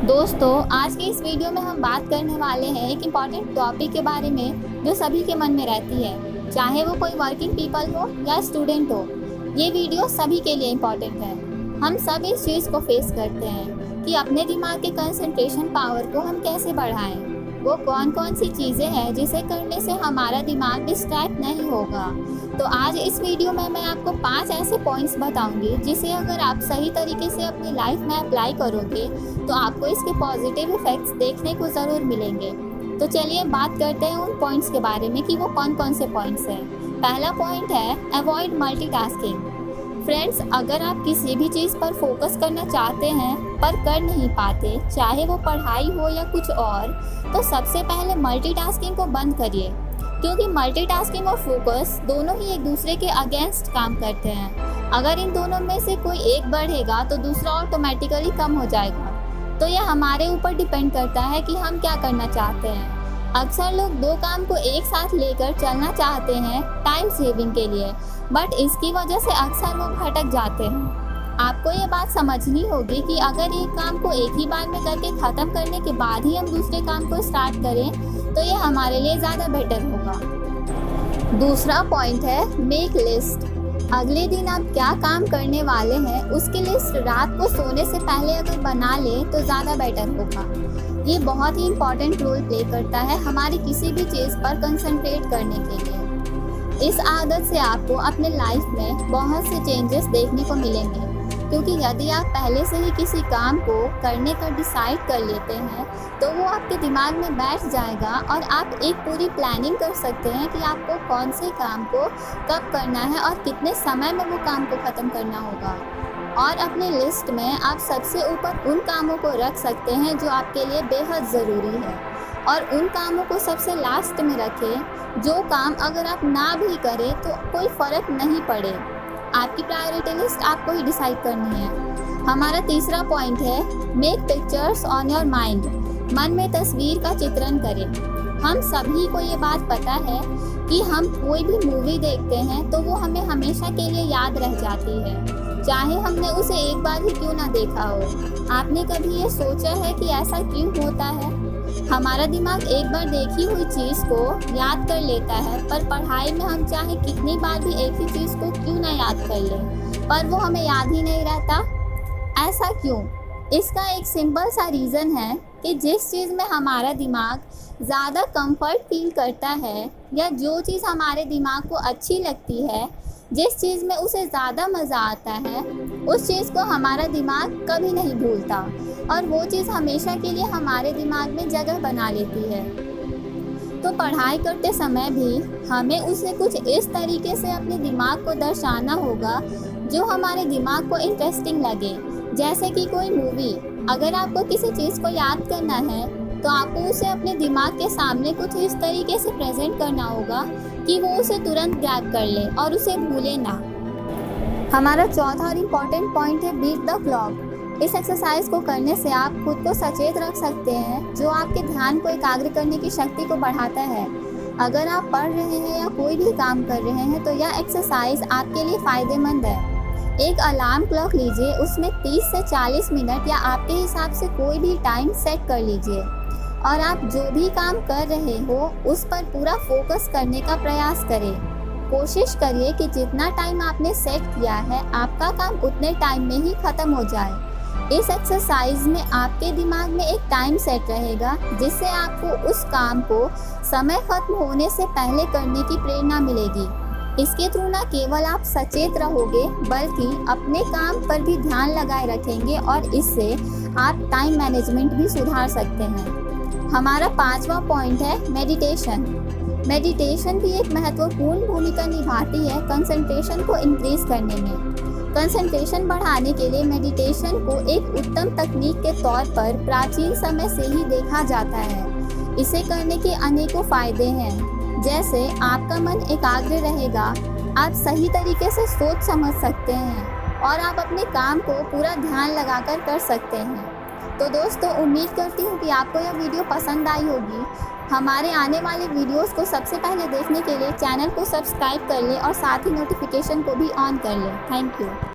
दोस्तों, आज के इस वीडियो में हम बात करने वाले हैं एक इम्पॉर्टेंट टॉपिक के बारे में जो सभी के मन में रहती है, चाहे वो कोई वर्किंग पीपल हो या स्टूडेंट हो। ये वीडियो सभी के लिए इम्पॉर्टेंट है। हम सब इस चीज़ को फेस करते हैं कि अपने दिमाग के कंसंट्रेशन पावर को हम कैसे बढ़ाएं। वो कौन कौन सी चीज़ें हैं जिसे करने से हमारा दिमाग डिस्ट्रैक्ट नहीं होगा। तो आज इस वीडियो में मैं आपको 5 ऐसे पॉइंट्स बताऊंगी जिसे अगर आप सही तरीके से अपनी लाइफ में अप्लाई करोगे तो आपको इसके पॉजिटिव इफ़ेक्ट्स देखने को ज़रूर मिलेंगे। तो चलिए बात करते हैं उन पॉइंट्स के बारे में कि वो कौन कौन से पॉइंट्स हैं। पहला पॉइंट है अवॉइड मल्टीटास्किंग। फ्रेंड्स, अगर आप किसी भी चीज़ पर फोकस करना चाहते हैं पर कर नहीं पाते, चाहे वो पढ़ाई हो या कुछ और, तो सबसे पहले मल्टीटास्किंग को बंद करिए, क्योंकि मल्टीटास्किंग और फोकस दोनों ही एक दूसरे के अगेंस्ट काम करते हैं। अगर इन दोनों में से कोई एक बढ़ेगा तो दूसरा ऑटोमेटिकली कम हो जाएगा। तो यह हमारे ऊपर डिपेंड करता है कि हम क्या करना चाहते हैं। अक्सर लोग 2 काम को एक साथ लेकर चलना चाहते हैं टाइम सेविंग के लिए, बट इसकी वजह से अक्सर वो भटक जाते हैं। आपको ये बात समझनी होगी कि अगर एक काम को एक ही बार में करके ख़त्म करने के बाद ही हम दूसरे काम को स्टार्ट करें तो ये हमारे लिए ज़्यादा बेटर होगा। दूसरा पॉइंट है मेक लिस्ट। अगले दिन आप क्या काम करने वाले हैं उसकी लिस्ट रात को सोने से पहले अगर बना लें तो ज़्यादा बेटर होगा। ये बहुत ही इम्पॉर्टेंट रोल प्ले करता है हमारी किसी भी चीज़ पर कंसंट्रेट करने के लिए। इस आदत से आपको अपने लाइफ में बहुत से चेंजेस देखने को मिलेंगे, क्योंकि यदि आप पहले से ही किसी काम को करने का डिसाइड कर लेते हैं तो वो आपके दिमाग में बैठ जाएगा और आप एक पूरी प्लानिंग कर सकते हैं कि आपको कौन से काम को कब करना है और कितने समय में वो काम को ख़त्म करना होगा। और अपने लिस्ट में आप सबसे ऊपर उन कामों को रख सकते हैं जो आपके लिए बेहद ज़रूरी है, और उन कामों को सबसे लास्ट में रखें जो काम अगर आप ना भी करें तो कोई फ़र्क नहीं पड़े। आपकी प्रायोरिटी लिस्ट आपको ही डिसाइड करनी है। हमारा तीसरा पॉइंट है make pictures on your mind. मन में तस्वीर का चित्रण करें। हम सभी को ये बात पता है कि हम कोई भी मूवी देखते हैं तो वो हमें हमेशा के लिए याद रह जाती है, चाहे हमने उसे एक बार ही क्यों ना देखा हो। आपने कभी ये सोचा है कि ऐसा क्यों होता है? हमारा दिमाग एक बार देखी हुई चीज़ को याद कर लेता है, पर पढ़ाई में हम चाहे कितनी बार भी एक ही चीज़ को क्यों ना याद कर लें, पर वो हमें याद ही नहीं रहता। ऐसा क्यों? इसका एक सिंपल सा रीज़न है कि जिस चीज़ में हमारा दिमाग ज़्यादा कंफर्ट फील करता है या जो चीज़ हमारे दिमाग को अच्छी लगती है, जिस चीज़ में उसे ज़्यादा मज़ा आता है, उस चीज़ को हमारा दिमाग कभी नहीं भूलता और वो चीज़ हमेशा के लिए हमारे दिमाग में जगह बना लेती है। तो पढ़ाई करते समय भी हमें उसे कुछ इस तरीके से अपने दिमाग को दर्शाना होगा जो हमारे दिमाग को इंटरेस्टिंग लगे। जैसे कि कोई मूवी, अगर आपको किसी चीज़ को याद करना है तो आपको उसे अपने दिमाग के सामने कुछ इस तरीके से प्रेजेंट करना होगा कि वो उसे तुरंत ग्रैब कर ले और उसे भूले ना। हमारा चौथा और इम्पॉर्टेंट पॉइंट है बीट द क्लॉक। इस एक्सरसाइज को करने से आप खुद को सचेत रख सकते हैं, जो आपके ध्यान को एकाग्र करने की शक्ति को बढ़ाता है। अगर आप पढ़ रहे हैं या कोई भी काम कर रहे हैं तो यह एक्सरसाइज आपके लिए फ़ायदेमंद है। एक अलार्म क्लॉक लीजिए, उसमें 30 से 40 मिनट या आपके हिसाब से कोई भी टाइम सेट कर लीजिए और आप जो भी काम कर रहे हो उस पर पूरा फोकस करने का प्रयास करें। कोशिश करिए कि जितना टाइम आपने सेट किया है आपका काम उतने टाइम में ही ख़त्म हो जाए। इस एक्सरसाइज में आपके दिमाग में एक टाइम सेट रहेगा जिससे आपको उस काम को समय खत्म होने से पहले करने की प्रेरणा मिलेगी। इसके थ्रू न केवल आप सचेत रहोगे बल्कि अपने काम पर भी ध्यान लगाए रखेंगे और इससे आप टाइम मैनेजमेंट भी सुधार सकते हैं। हमारा 5वां पॉइंट है मेडिटेशन। मेडिटेशन भी एक महत्वपूर्ण भूमिका निभाती है कंसंट्रेशन को इंक्रीज करने में। कंसंट्रेशन बढ़ाने के लिए मेडिटेशन को एक उत्तम तकनीक के तौर पर प्राचीन समय से ही देखा जाता है। इसे करने के अनेकों फ़ायदे हैं, जैसे आपका मन एकाग्र रहेगा, आप सही तरीके से सोच समझ सकते हैं और आप अपने काम को पूरा ध्यान लगाकर कर सकते हैं। तो दोस्तों, उम्मीद करती हूँ कि आपको यह वीडियो पसंद आई होगी। हमारे आने वाले वीडियोस को सबसे पहले देखने के लिए चैनल को सब्सक्राइब कर लें और साथ ही नोटिफिकेशन को भी ऑन कर लें। Thank you.